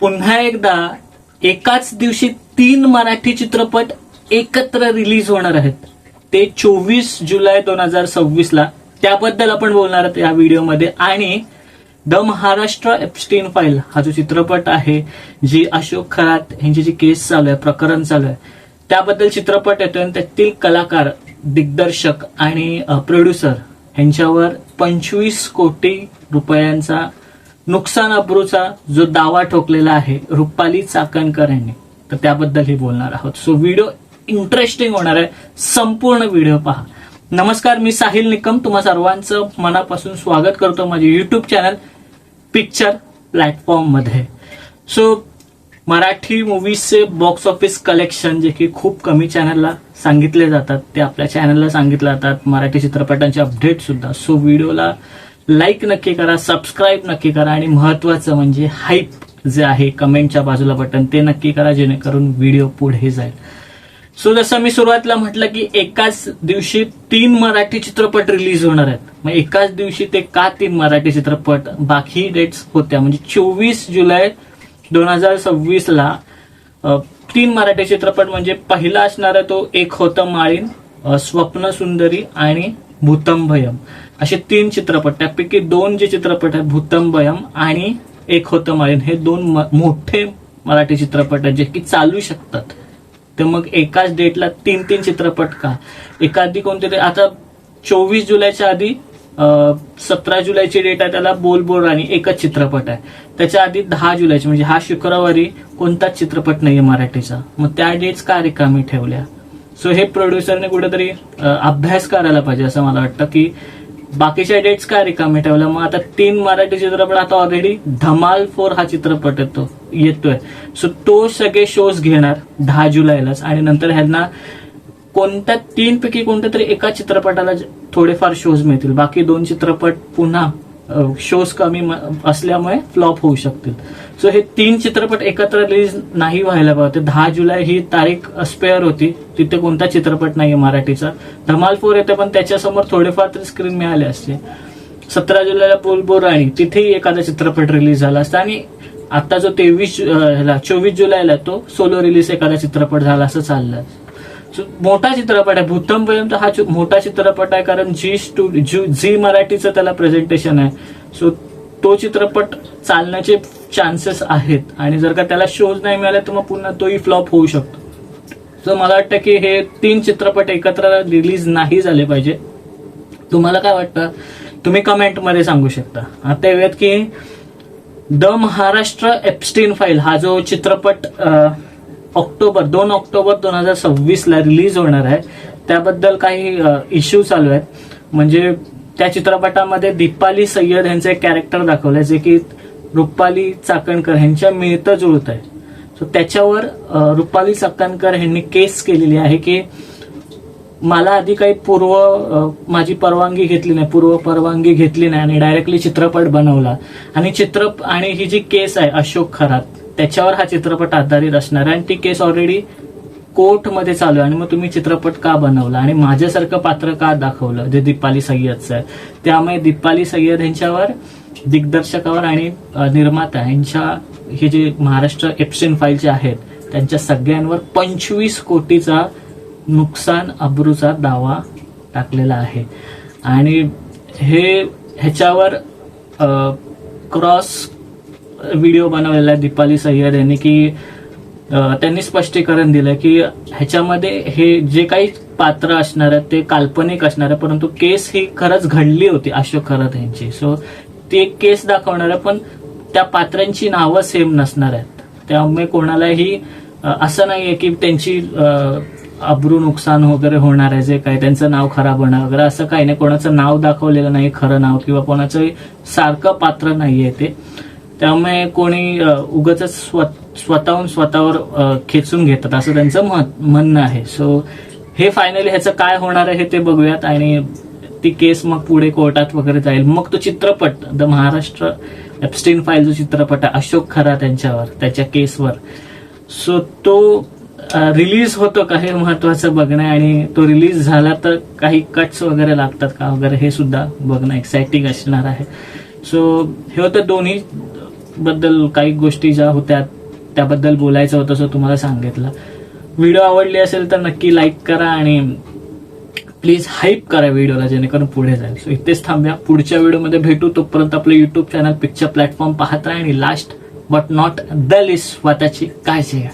पुन्हा एकदा एकाच दिवशी 3 मराठी चित्रपट एकत्र रिलीज होणार आहेत. ते 24 जुलै 2026 ला. त्याबद्दल आपण बोलणार आहोत या व्हिडिओमध्ये. आणि द महाराष्ट्र एप्स्टीन फाईल हा जो चित्रपट आहे, जी अशोक खरात यांची जी केस चालू आहे, प्रकरण चालू आहे, त्याबद्दल चित्रपट येतोय. आणि त्यातील कलाकार, दिग्दर्शक आणि प्रोड्युसर यांच्यावर 25 कोटी रुपयांचा नुकसान अब्रूचा जो दावा ठोकलेला आहे रुपाली चाकणकर यांनी, तर त्याबद्दलही बोलणार आहोत. सो व्हिडिओ इंटरेस्टिंग होणार आहे, संपूर्ण व्हिडिओ पहा. नमस्कार, मी साहिल निकम तुम्हा सर्वांचं मनापासून स्वागत करतो माझे युट्यूब चॅनल पिक्चर प्लॅटफॉर्म मध्ये. सो मराठी मूवीजचे बॉक्स ऑफिस कलेक्शन जे की खूप कमी चॅनलला सांगितले जातात, ते आपल्या चॅनलला सांगितले जातात. मराठी चित्रपटांचे अपडेट सुद्धा. सो व्हिडिओला लाईक नक्की करा, सबस्क्राईब नक्की करा आणि महत्वाचं म्हणजे हाईप जे आहे कमेंटच्या बाजूला बटन ते नक्की करा, जेणेकरून व्हिडिओ पुढे जाईल. सो जसं मी सुरुवातीला म्हटलं की एकाच दिवशी 3 मराठी चित्रपट रिलीज होणार आहेत. मग एकाच दिवशी ते का 3 मराठी चित्रपट, बाकी डेट्स होत्या. म्हणजे 24 जुलै 2026 ला 3 मराठी चित्रपट. म्हणजे पहिला असणारा तो एक होतं माळीन, स्वप्न सुंदरी आणि भूतंभयम, असे 3 चित्रपट. त्यापैकी 2 जे चित्रपट आहेत, भूतंभयम आणि एक होतं माळीन, हे 2 मोठे मराठी चित्रपट आहेत जे की चालू शकतात. तर मग एकाच डेटला 3 चित्रपट का? एखादी कोणते ते आता 24 जुलैच्या आधी 17 जुलैची डेट आहे, त्याला बोल बोल राणी एकच चित्रपट आहे. त्याच्या आधी 10 जुलैची म्हणजे हा शुक्रवारी कोणताच चित्रपट नाहीये मराठीचा. मग त्या डेट्स का रिकामी ठेवल्या? सो हे प्रोड्युसरने कुठेतरी अभ्यास करायला पाहिजे असं मला वाटतं, की बाकीच्या डेट्स का रिकामी ठेवल्या. मग आता 3 मराठी चित्रपट, आता ऑलरेडी धमाल 4 हा चित्रपट येतोय. सो तो सगळे शोज घेणार 10 जुलैलाच. आणि नंतर ह्यांना कोणत्या 3 पैकी कोणत्या तरी एका चित्रपटाला थोडेफार शोज मिळतील. बाकी 2 चित्रपट पुन्हा शोज कमी असल्यामुळे फ्लॉप होऊ शकतील. सो हे 3 चित्रपट एकत्र रिलीज नाही व्हायला पाहिजे. 10 जुलै ही तारीख स्पेअर होती, तिथे कोणता चित्रपट नाहीये मराठीचा. धमाल 4 येते, पण त्याच्यासमोर थोडेफार तरी स्क्रीन मिळाले असते. 17 जुलैला बोलबोल राणी, तिथेही एखादा चित्रपट रिलीज झाला असता. आणि आता जो 24 जुलैला तो सोलो रिलीज एखादा चित्रपट झाला असं चाललं. मोठा चित्रपट आहे भूतंभयम. हा मोठा चित्रपट आहे, कारण झी मराठीचं त्याला प्रेझेंटेशन आहे. सो तो चित्रपट चालण्याचे चान्सेस आहेत. आणि जर का त्याला शोज नाही मिळाले तर मग पुन्हा तोही फ्लॉप होऊ शकतो. सो मला वाटतं की हे 3 चित्रपट एकत्र रिलीज नाही झाले पाहिजे. तुम्हाला काय वाटतं? तुम्ही कमेंटमध्ये सांगू शकता. आता येऊयात की द महाराष्ट्र एप्स्टीन फाईल हा जो चित्रपट 2 ऑक्टोबर 2026 ला रिलीज होणार आहे, त्याबद्दल काही इश्यू चालू आहेत. म्हणजे त्या चित्रपटामध्ये दीपाली सय्यद यांचं एक कॅरेक्टर दाखवलंय, जे की रुपाली चाकणकर यांच्या मिळतं जुळत आहे. सो त्याच्यावर रुपाली चाकणकर यांनी केस केलेली आहे की मला आधी काही माझी परवानगी घेतली नाही, पूर्व परवानगी घेतली नाही आणि डायरेक्टली चित्रपट बनवला. आणि ही जी केस आहे अशोक खरात, त्याच्यावर हा चित्रपट आधारित असणार आहे. आणि ती केस ऑलरेडी कोर्टमध्ये चालू आहे. आणि मग तुम्ही चित्रपट का बनवला आणि माझ्यासारखं पात्र का दाखवलं, जे दीपाली सय्यदचं आहे. त्यामुळे दीपाली सय्यद यांच्यावर, दिग्दर्शकावर आणि निर्माता यांच्या हे जे महाराष्ट्र एप्स्टीन फाईलचे आहेत, त्यांच्या सगळ्यांवर 25 कोटीचा नुकसान अब्रूचा दावा टाकलेला आहे. आणि ह्याच्यावर क्रॉस व्हिडिओ बनवलेला आहे दीपाली सय्यद यांनी, की त्यांनी स्पष्टीकरण दिलं की ह्याच्यामध्ये हे जे काही पात्र असणार आहे ते काल्पनिक असणार आहे, परंतु केस ही खरंच घडली होती अशोक खरात यांची. सो ती एक केस दाखवणार आहे, पण त्या पात्रांची नावं सेम नसणार आहेत. त्यामुळे कोणालाही असं नाहीये की त्यांची अब्रू नुकसान वगैरे होणार आहे, जे काही त्यांचं नाव खराब होणार वगैरे असं काही नाही. कोणाचं नाव दाखवलेलं नाही खरं नाव, किंवा कोणाचं सारखं पात्र नाहीये ते. त्यामुळे कोणी उगाच स्वतःहून स्वतःवर खेचून घेतात असं त्यांचं म्हणणं आहे. सो हे फायनली ह्याचं काय होणार आहे ते बघूयात. आणि ती केस मग पुढे कोर्टात वगैरे जाईल. मग तो चित्रपट द महाराष्ट्र एप्स्टीन फाईल जो चित्रपट आहे अशोक खरात यांच्यावर, त्याच्या केसवर, सो तो रिलीज होतो का हे महत्वाचं बघणं. आणि तो रिलीज झाला तर काही कट्स वगैरे लागतात का वगैरे हे सुद्धा बघणं एक्साइटिंग असणार आहे. सो हे होतं दोन्ही बद्दल काही गोष्टी ज्या होत्या त्याबद्दल बोलायचं होतं, सो तुम्हाला सांगितलं. व्हिडिओ आवडली असेल तर नक्की लाईक करा आणि प्लीज हाईप करा व्हिडिओला, जेणेकरून पुढे जाईल. सो इथेच थांबूया, पुढच्या व्हिडिओमध्ये भेटू. तोपर्यंत आपलं युट्यूब चॅनल पिक्चर प्लॅटफॉर्म पाहत राहा आणि last but not the list स्वतःची काळजी घ्या.